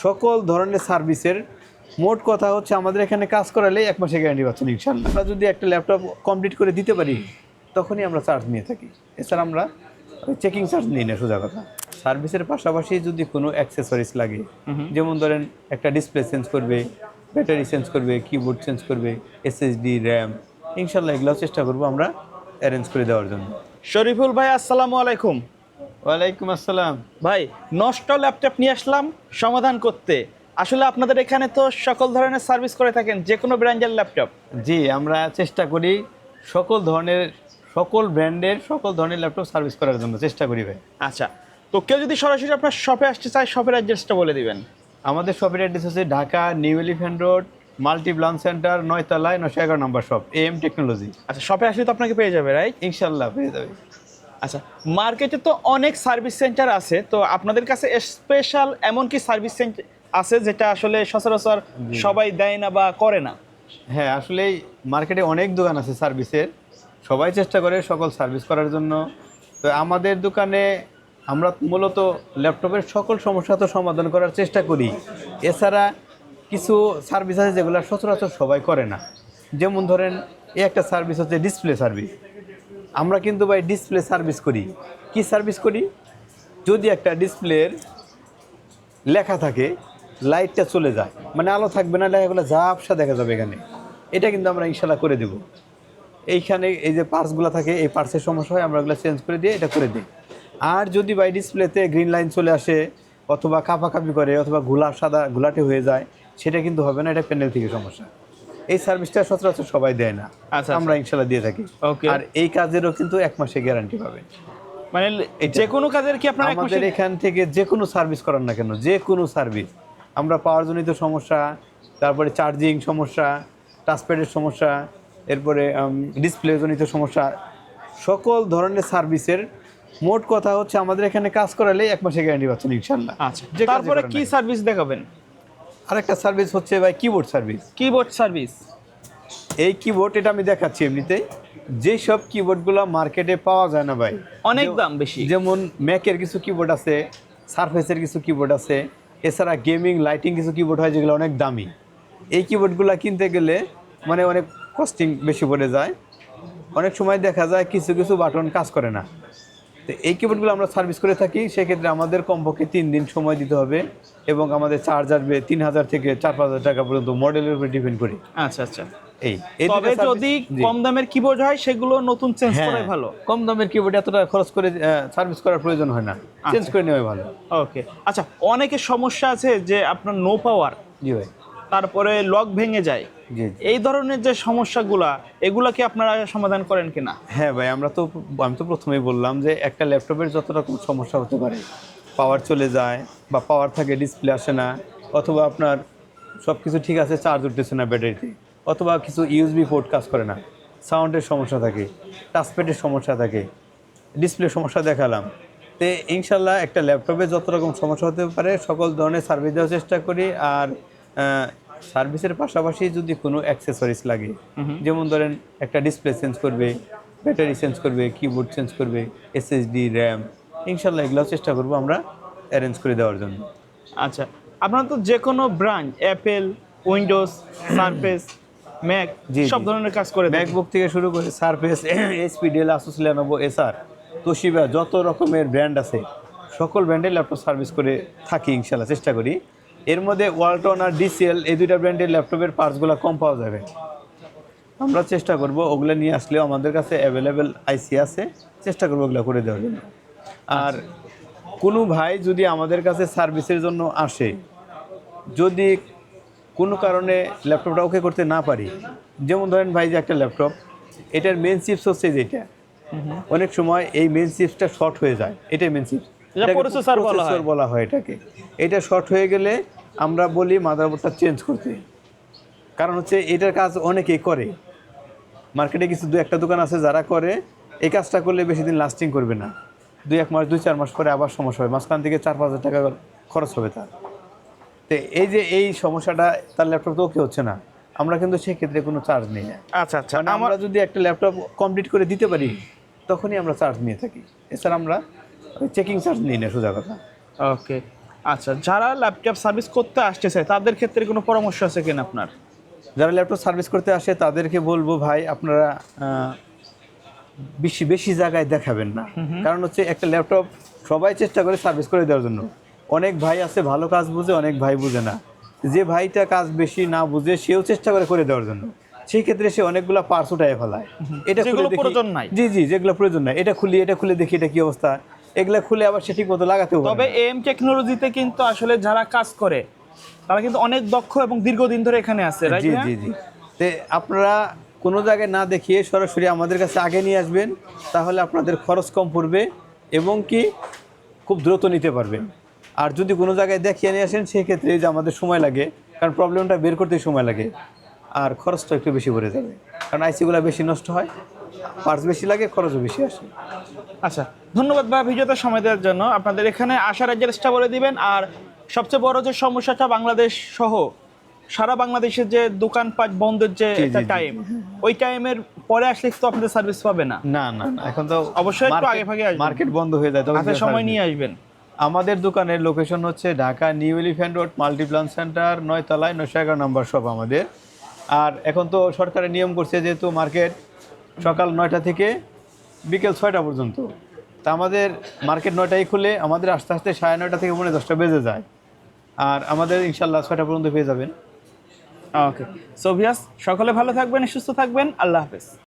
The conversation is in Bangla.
সকল ধরনের সার্ভিসের মোট কথা হচ্ছে আমাদের এখানে কাজ করালে 1 মাসের গ্যারান্টি পাচ্ছেন ইনশাআল্লাহ। আমরা যদি একটা ল্যাপটপ কমপ্লিট করে দিতে পারি তখনই আমরা চার্জ নিয়ে থাকি। এছাড়া আমরা চেকিং চার্জ নিই না, সোজা কথা। সার্ভিসের পাশাপাশি যদি কোনো অ্যাক্সেসরিজ লাগে, যেমন ধরেন একটা ডিসপ্লে চেঞ্জ করবে, ব্যাটারি চেঞ্জ করবে, কিবোর্ড চেঞ্জ করবে, এসএসডি, র্যাম, ইনশাআল্লাহ এগুলোও চেষ্টা করবো আমরা অ্যারেঞ্জ করে দেওয়ার জন্য। শরীফুল ভাই, আসসালামু আলাইকুম। ওয়ালাইকুম আসসালাম। ভাই, নষ্ট ল্যাপটপ নিয়ে আসলাম সমাধান করতে। আসলে আপনাদের এখানে তো সকল ধরনের সার্ভিস করে থাকেন, যে কোনো ব্র্যান্ডের ল্যাপটপ। জি, আমরা চেষ্টা করি সকল ব্র্যান্ডের সকল ধরনের ল্যাপটপ সার্ভিস করার জন্য চেষ্টা করি ভাই। আচ্ছা, তো কেউ যদি সরাসরি আপনার শপে আসতে চায়, শপের অ্যাড্রেসটা বলে দিবেন। আমাদের শপের অ্যাড্রেস হচ্ছে Dhaka new elephant road, multi branch centre, 9 তলায় 911 নম্বর শপ, AM টেকনোলজি। আচ্ছা, শপে আসলে তো আপনাকে পেয়ে যাবে, রাইট? ইনশাল্লাহ পেয়ে যাবে। আচ্ছা, মার্কেটে তো অনেক সার্ভিস সেন্টার আছে, তো আপনাদের কাছে স্পেশাল এমন কি সার্ভিস সেন্টার আছে যেটা আসলে সচরাচর সবাই দেয় না বা করে না? হ্যাঁ, আসলে মার্কেটে অনেক দোকান আছে সার্ভিসের, সবাই চেষ্টা করে সকল সার্ভিস করার জন্য। তো আমাদের দোকানে আমরা মূলত ল্যাপটপের সকল সমস্যা তো সমাধান করার চেষ্টা করি। এছাড়া কিছু সার্ভিস আছে যেগুলো সচরাচর সবাই করে না। যেমন ধরেন, এই একটা সার্ভিস হচ্ছে ডিসপ্লে সার্ভিস। আমরা কিন্তু ভাই ডিসপ্লে সার্ভিস করি। কি সার্ভিস করি? যদি একটা ডিসপ্লের লেখা থাকে, লাইটটা চলে যায়, মানে আলো থাকবে না, লেখাগুলো ঝাপসা দেখা যাবে এখানে, এটা কিন্তু আমরা ইনশাল্লাহ করে দেব। এইখানে এই যে পার্টসগুলো থাকে, এই পার্টসের সমস্যা হয়, আমরা ওগুলো চেঞ্জ করে দিয়ে এটা করে দিই। আর যদি বাই ডিসপ্লেতে গ্রিন লাইন চলে আসে, অথবা কাঁপাকাঁপি করে, অথবা সাদা ঘোলাটে হয়ে যায়, সেটা কিন্তু হবে না, এটা প্যানেল থেকে সমস্যা। এই সার্ভিসটা সচরাচর সবাই দেয় না, আচ্ছা, আমরা ইনশাল্লাহ দিয়ে থাকি। ওকে। আর এই কাজেরও কিন্তু 1 মাসের গ্যারান্টি পাবেন। মানে যে কোনো কাজের কি আপনারা আমাদের এখান থেকে যে কোনো সার্ভিস করার না কেন, যে কোনো সার্ভিস, আমরা পাওয়ারজনিত সমস্যা, তারপরে চার্জিং সমস্যা, টাচপ্যাডের সমস্যা, এরপরে ডিসপ্লেজনিত সমস্যা, সকল ধরনের সার্ভিসের মোট কথা হচ্ছে আমাদের এখানে কাজ করালে 1 মাসের গ্যারান্টি পাচ্ছেন ইনশাল্লাহ। আচ্ছা, তারপরে কি সার্ভিস দেখাবেন? আরেকটা সার্ভিস হচ্ছে ভাই কিবোর্ড সার্ভিস। Keyboard service? এই কিবোর্ড, এটা আমি দেখাচ্ছি এমনিতেই। যেই সব কিবোর্ডগুলো মার্কেটে পাওয়া যায় না ভাই, অনেক দাম বেশি। যেমন ম্যাকের কিছু কিবোর্ড আছে, সারফেসের কিছু কিবোর্ড আছে, এছাড়া গেমিং লাইটিং কিছু কিবোর্ড হয় যেগুলো অনেক দামি। এই কিবোর্ডগুলো কিনতে গেলে মানে অনেক কস্টিং বেশি পড়ে যায়। অনেক সময় দেখা যায় কিছু কিছু বাটন কাজ করে না। তো এই কিবোর্ডগুলো আমরা সার্ভিস করে থাকি। সেক্ষেত্রে আমাদের কমপক্ষে 3 দিন সময় দিতে হবে, এবং আমাদের চার্জ আসবে 3000 থেকে 4000 টাকা পর্যন্ত, মডেলের উপর ডিপেন্ড করে। আচ্ছা আচ্ছা। তবে যদি কম দামের কিবোর্ড হয়, সেগুলো নতুন চেঞ্জ করাই ভালো। কম দামের কিবোর্ড এতটা খরচ করে সার্ভিস করার প্রয়োজন হয় না, চেঞ্জ করে নেওয়াই ভালো। ওকে। আচ্ছা, অনেকের সমস্যা আছে যে আপনার নো পাওয়ার, জি ভাই, তারপরে লক ভেঙে যায়, এই ধরনের যে সমস্যাগুলা, এগুলা কি আপনারা সমাধান করেন কিনা? হ্যাঁ ভাই, আমি তো প্রথমেই বললাম যে একটা ল্যাপটপের যত রকম সমস্যা হতে পারে, পাওয়ার চলে যায় বা পাওয়ার থাকে ডিসপ্লে আসে না, অথবা আপনার সব কিছু ঠিক আছে চার্জ উঠতেছে না ব্যাটারিতে, অথবা কিছু ইউএসবি পোর্ট কাজ করে না, সাউন্ডের সমস্যা থাকে, টাচপ্যাডের সমস্যা থাকে, ডিসপ্লে সমস্যা দেখালাম। তো ইনশাল্লাহ একটা ল্যাপটপে যত রকম সমস্যা হতে পারে সকল ধরনের সার্ভিস দেওয়ার চেষ্টা করি। আর সার্ভিসের পাশাপাশি যদি কোনো অ্যাক্সেসরিজ লাগে, যেমন ধরেন একটা ডিসপ্লে চেঞ্জ করবে, ব্যাটারি চেঞ্জ করবে, কিবোর্ড চেঞ্জ করবে, এসএসডি, র্যাম, ইনশাল্লাহ এগুলোও চেষ্টা করবো আমরা অ্যারেঞ্জ করে দেওয়ার জন্য। আচ্ছা, আপনারা তো যে কোনো brand, Apple, Windows, Surface, Mac, সব ধরনের কাজ করে, ম্যাকবুক থেকে শুরু করে Surface, HP, Dell, Asus, Lenovo, Acer, Toshiba, যত রকমের ব্র্যান্ড আছে সকল ব্র্যান্ডের ল্যাপটপ সার্ভিস করে থাকি ইনশাল্লাহ, চেষ্টা করি। এর মধ্যে ওয়ালটন আর ডিসিএল, এই দুইটা ব্র্যান্ডের ল্যাপটপের পার্টসগুলো কম পাওয়া যাবে, আমরা চেষ্টা করব ওগুলো নিয়ে আসলেও আমাদের কাছে অ্যাভেলেবেল আইসি আছে, চেষ্টা করবো ওগুলো করে দেওয়ার জন্য। আর কোনো ভাই যদি আমাদের কাছে সার্ভিসের জন্য আসে, যদি কোনো কারণে ল্যাপটপটা ওকে করতে না পারি, যেমন ধরেন ভাই যে একটা ল্যাপটপ, এটার মেন চিপস হচ্ছে যেটা, অনেক সময় এই মেন চিপসটা শর্ট হয়ে যায়, এটাই মেন চিপস, প্রসেসর বলা হয় এটাকে। এটা শর্ট হয়ে গেলে আমরা বলি মাদারবোর্ডটা চেঞ্জ করতে, কারণ হচ্ছে এটার কাজ অনেকেই করে, মার্কেটে কিছু 2-1টা দোকান আছে যারা করে। এই কাজটা করলে বেশি দিন লাস্টিং করবে না, 2-1 মাস 2-4 মাস পরে আবার সমস্যা হবে, মাঝখান থেকে 4-5 হাজার টাকা খরচ হবে তার। তো এই যে এই সমস্যাটা তার ল্যাপটপ তো ওকে হচ্ছে না, আমরা কিন্তু সেক্ষেত্রে কোনো চার্জ নিই না। আচ্ছা আচ্ছা, আমরা যদি একটা ল্যাপটপ কমপ্লিট করে দিতে পারি তখনই আমরা চার্জ নিয়ে থাকি, এছাড়া আমরা চেকিং চার্জ নিই না, সোজা কথা। ওকে। আচ্ছা, যারা ল্যাপটপ সার্ভিস করতে আসতেছে তাদের ক্ষেত্রে কোনো পরামর্শ আছে কিনা আপনার? যারা ল্যাপটপ সার্ভিস করতে আসে তাদেরকে বলবো ভাই আপনারা বেশি বেশি জায়গায় দেখাবেন না, কারণ হচ্ছে একটা ল্যাপটপ সবাই চেষ্টা করে সার্ভিস করে দেওয়ার জন্য। অনেক ভাই আছে ভালো কাজ বুঝে, অনেক ভাই বুঝে না। যে ভাইটা কাজ বেশি না বুঝে সেও চেষ্টা করে দেওয়ার জন্য, সেই ক্ষেত্রে সে অনেকগুলো পার্টস উঠায় ফেলায়। এটা খুলে যেগুলো দেখি প্রয়োজন নাই। জি জি, যেগুলো প্রয়োজন নাই এটা খুলে দেখি এটা কি অবস্থা, এগুলা খুলে আবার সে ঠিক মতো লাগাতেও পারে তবে না। এম টেকনোলজিতে কিন্তু আসলে যারা কাজ করে তারা কিন্তু অনেক দক্ষ এবং দীর্ঘদিন ধরে এখানে আছে, রাইট? জি জি জি, তে আপনারা কোনো জায়গায় না দেখিয়ে সরাসরি আমাদের কাছে আগে নিয়ে আসবেন, তাহলে আপনাদের খরচ কম পড়বে এবং কি খুব দ্রুত নিতে পারবেন। আর যদি কোনো জায়গায় দেখিয়ে নিয়ে আসেন সেক্ষেত্রে যে আমাদের সময় লাগে, কারণ প্রবলেমটা বের করতে সময় লাগে, আর খরচটা একটু বেশি পড়ে যাবে, কারণ আইসিগুলো বেশি নষ্ট হয়, পার্টস বেশি লাগে, খরচও বেশি আসে। আচ্ছা, ধন্যবাদ ভাই ভিডিওতে সময় দেওয়ার জন্য। আপনাদের এখানে আসার অ্যাড্রেসটা বলে দিবেন, আর সবচেয়ে বড় যে সমস্যাটা বাংলাদেশ সহ সারা বাংলাদেশের যে দোকানপাট বন্ধের যে জি, একটা জি, জি। টাইম, ওই টাইমের পরে আসলে তো আপনাদের সার্ভিস পাবে না। না না না, এখন তো অবশ্যই একটু আগে ভাগে আসবেন। মার্কেট বন্ধ হয়ে যায়, তবে হাতে সময় নিয়ে আসবেন। আমাদের দোকানের লোকেশন হচ্ছে Dhaka new elephant road Multiplan centre 9 তলায় 911 নম্বর শপ আমাদের। আর এখন তো সরকারের নিয়ম করছে যেহেতু মার্কেট সকাল 9টা থেকে বিকেল 6টা পর্যন্ত, তা আমাদের মার্কেট 9টায় খুলে আমাদের আস্তে আস্তে 9:30 থেকে 10টা বেজে যায়, আর আমাদের ইনশাল্লাহ 6টা পর্যন্ত পেয়ে যাবেন। ওকে, সো ভিউয়ার্স সকলে ভালো থাকবেন, সুস্থ থাকবেন, আল্লাহ হাফেজ।